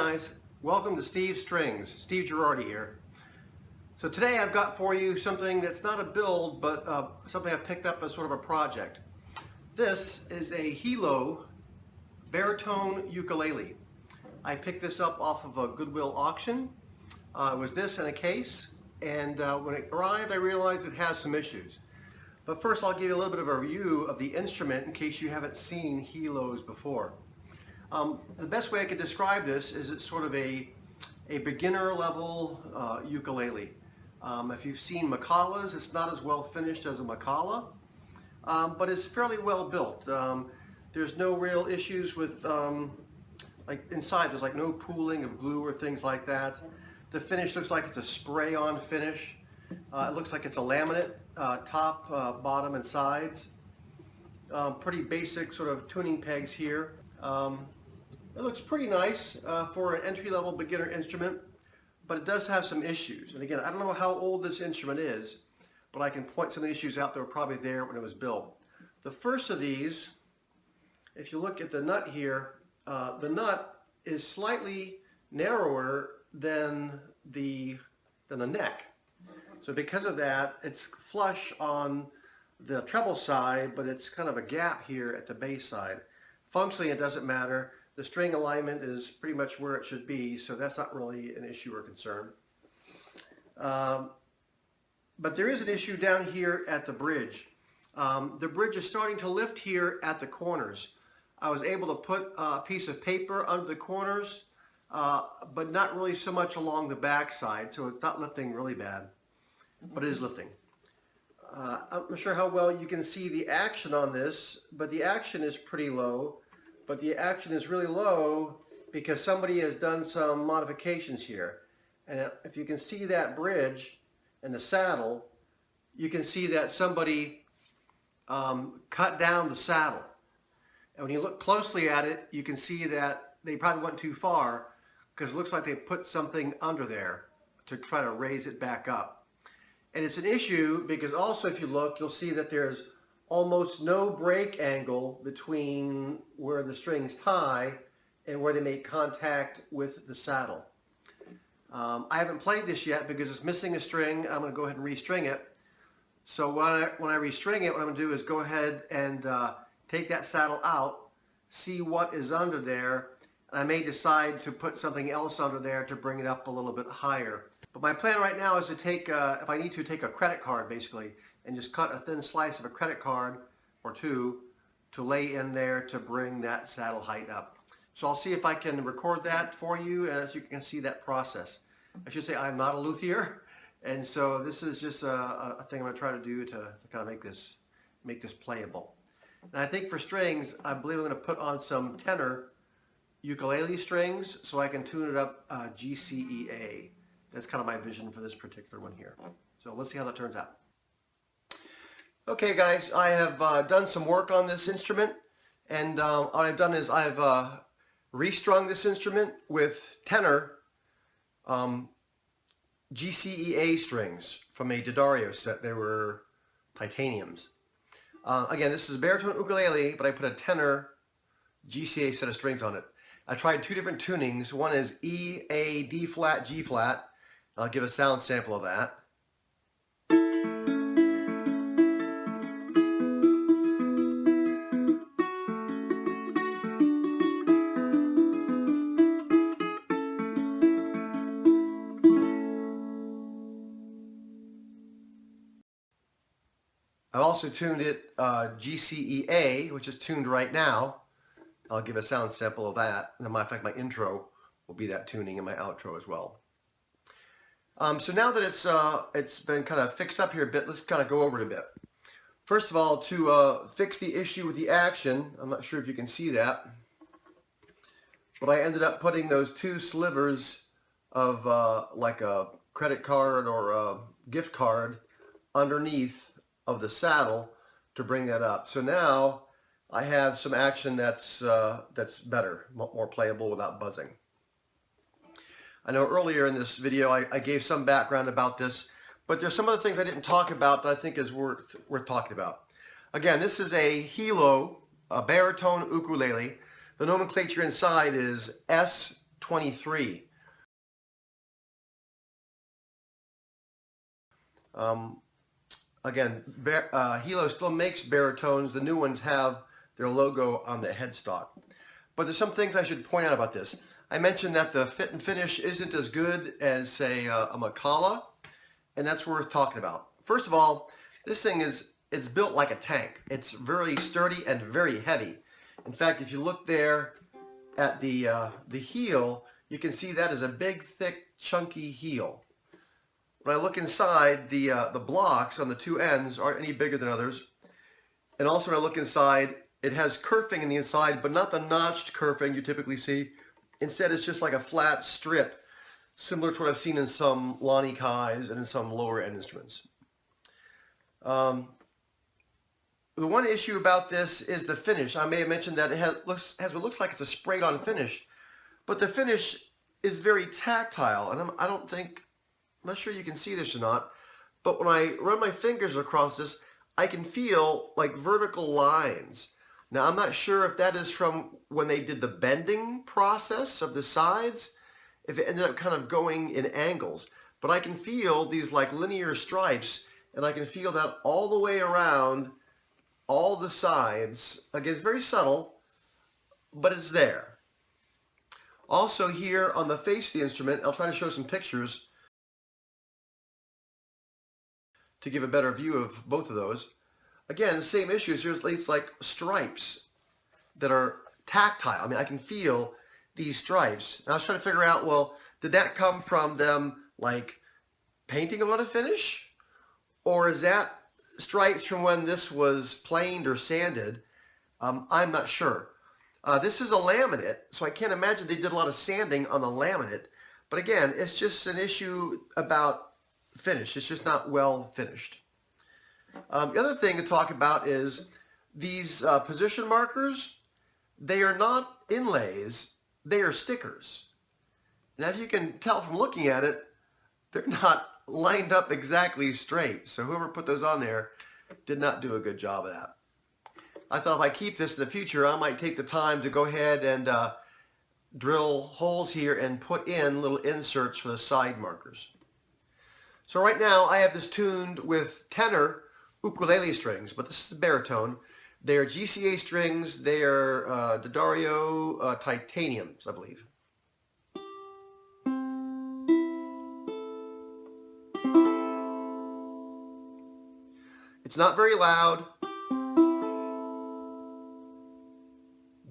guys, welcome to Steve's Strings. Steve Girardi here. So today I've got for you something that's not a build, but something I picked up as sort of a project. This is a Hilo Baritone Ukulele. I picked this up off of a Goodwill auction. It was this in a case, and when it arrived I realized it has some issues. But first I'll give you a little bit of a review of the instrument in case you haven't seen Hilos before. The best way I could describe this is it's sort of a beginner level ukulele. If you've seen Macalas, it's not as well finished as a Macala, but it's fairly well built. There's no real issues with, like inside there's like no pooling of glue or things like that. The finish looks like it's a spray-on finish. It looks like it's a laminate, top, bottom, and sides. Pretty basic sort of tuning pegs here. It looks pretty nice for an entry-level beginner instrument, but it does have some issues. And again, I don't know how old this instrument is, but I can point some of the issues out that were probably there when it was built. The first of these, if you look at the nut here, the nut is slightly narrower than the neck. So because of that, it's flush on the treble side, but it's kind of a gap here at the bass side. Functionally, it doesn't matter. The string alignment is pretty much where it should be, so that's not really an issue or concern. But there is an issue down here at the bridge. The bridge is starting to lift here at the corners. I was able to put a piece of paper under the corners, but not really so much along the back side, so it's not lifting really bad, but it is lifting. I'm not sure how well you can see the action on this, but the action is pretty low. But the action is really low because somebody has done some modifications here. And if you can see that bridge and the saddle, you can see that somebody cut down the saddle. And when you look closely at it, you can see that they probably went too far because it looks like they put something under there to try to raise it back up. And it's an issue because also if you look, you'll see that there's almost no break angle between where the strings tie and where they make contact with the saddle. I haven't played this yet because it's missing a string. I'm going to go ahead and restring it. So when I restring it, what I'm going to do is go ahead and take that saddle out, see what is under there, and I may decide to put something else under there to bring it up a little bit higher. But my plan right now is to take, if I need to, take a credit card basically, and just cut a thin slice of a credit card or two to lay in there to bring that saddle height up. So I'll see if I can record that for you as you can see that process. I should say I'm not a luthier, and so this is just a thing I'm going to try to do to kind of make this playable. And I think for strings, I believe I'm going to put on some tenor ukulele strings so I can tune it up gCEA. That's kind of my vision for this particular one here. So let's see how that turns out. Okay guys, I have done some work on this instrument, and what I've done is I've restrung this instrument with tenor gCEA strings from a D'Addario set. They were titaniums. Again, this is a baritone ukulele, but I put a tenor gCEA set of strings on it. I tried two different tunings. One is E, A, D flat, G flat. I'll give a sound sample of that. I've also tuned it gCEA, which is tuned right now. I'll give a sound sample of that. And as a matter of fact, my intro will be that tuning and my outro as well. So now that it's been kind of fixed up here a bit, let's kind of go over it a bit. First of all, to fix the issue with the action, I'm not sure if you can see that, but I ended up putting those two slivers of like a credit card or a gift card underneath of the saddle to bring that up. So now I have some action that's better, more playable without buzzing. I know earlier in this video I gave some background about this, but there's some other things I didn't talk about that I think is worth talking about. Again, this is a Hilo, a baritone ukulele. The nomenclature inside is S23 S23. Again, Hilo still makes baritones. The new ones have their logo on the headstock. But there's some things I should point out about this. I mentioned that the fit and finish isn't as good as, say, a Macala, and that's worth talking about. First of all, this thing it's built like a tank. It's very sturdy and very heavy. In fact, if you look there at the heel, you can see that is a big, thick, chunky heel. When I look inside, the blocks on the two ends aren't any bigger than others. And also when I look inside, it has kerfing in the inside, but not the notched kerfing you typically see. Instead, it's just like a flat strip, similar to what I've seen in some Lonnie Kais and in some lower end instruments. The one issue about this is the finish. I may have mentioned that it has what looks like it's a sprayed on finish, but the finish is very tactile, and I'm not sure you can see this or not, but when I run my fingers across this, I can feel like vertical lines. Now, I'm not sure if that is from when they did the bending process of the sides, if it ended up kind of going in angles, but I can feel these like linear stripes, and I can feel that all the way around all the sides. Again, it's very subtle, but it's there. Also here on the face of the instrument, I'll try to show some pictures to give a better view of both of those. Again, the same issues. There's these like stripes that are tactile. I mean, I can feel these stripes. And I was trying to figure out, well, did that come from them like painting a lot of finish? Or is that stripes from when this was planed or sanded? I'm not sure. This is a laminate, so I can't imagine they did a lot of sanding on the laminate. But again, it's just an issue about finish. It's just not well finished. The other thing to talk about is these position markers. They are not inlays, they are stickers. And as you can tell from looking at it, they're not lined up exactly straight. So whoever put those on there did not do a good job of that. I thought if I keep this in the future, I might take the time to go ahead and drill holes here and put in little inserts for the side markers. So right now I have this tuned with tenor ukulele strings, but this is the baritone. They are gCEA strings. They are D'Addario titaniums, I believe. It's not very loud.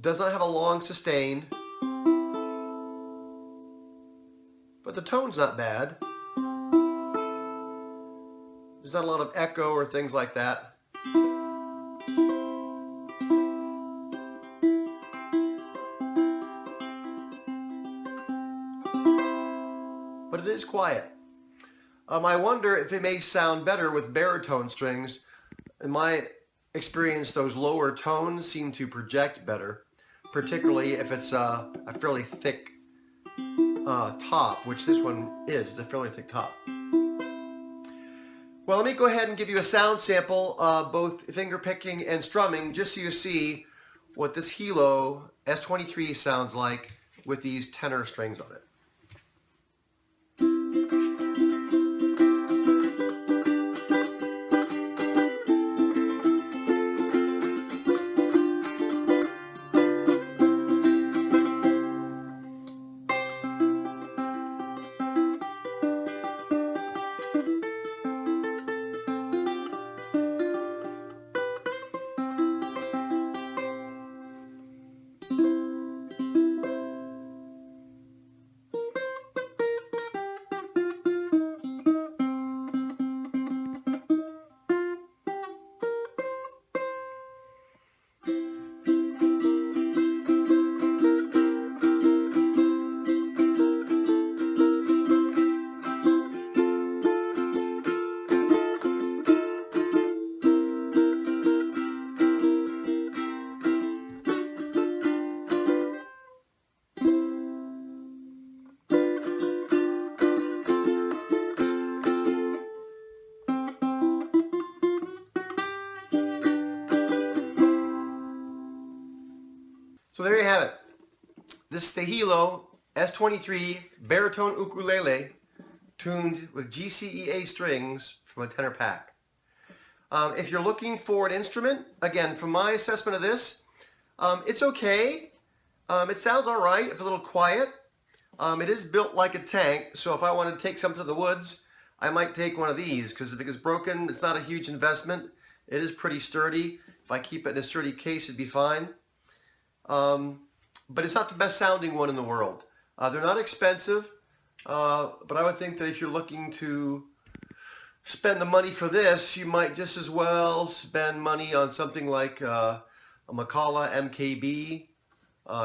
Does not have a long sustain. But the tone's not bad. There's not a lot of echo or things like that. But it is quiet. I wonder if it may sound better with baritone strings. In my experience, those lower tones seem to project better, particularly if it's a fairly thick top, which this one is. It's a fairly thick top. Well, let me go ahead and give you a sound sample, both finger picking and strumming, just so you see what this Hilo S23 sounds like with these tenor strings on it. So there you have it. This is the Hilo S23 Baritone Ukulele tuned with gCEA strings from a tenor pack. If you're looking for an instrument, again, from my assessment of this, it's okay. It sounds all right. It's a little quiet. It is built like a tank, so if I want to take something to the woods, I might take one of these, because if it gets broken, it's not a huge investment. It is pretty sturdy. If I keep it in a sturdy case, it'd be fine. But it's not the best sounding one in the world. They're not expensive, but I would think that if you're looking to spend the money for this, you might just as well spend money on something like a Macala MKB.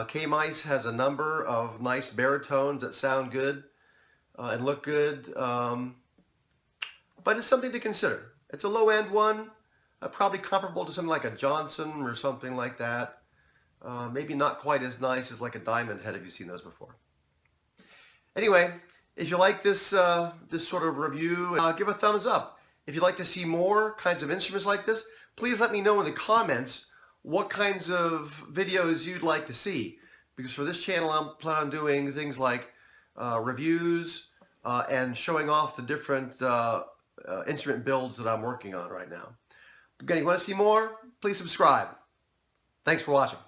K-Mice has a number of nice baritones that sound good and look good, but it's something to consider. It's a low-end one, probably comparable to something like a Johnson or something like that. Maybe not quite as nice as like a Diamond Head, if you've seen those before. Anyway, if you like this this sort of review, give a thumbs up. If you'd like to see more kinds of instruments like this, please let me know in the comments what kinds of videos you'd like to see. Because for this channel, I'm planning on doing things like reviews and showing off the different instrument builds that I'm working on right now. Again, if you want to see more, please subscribe. Thanks for watching.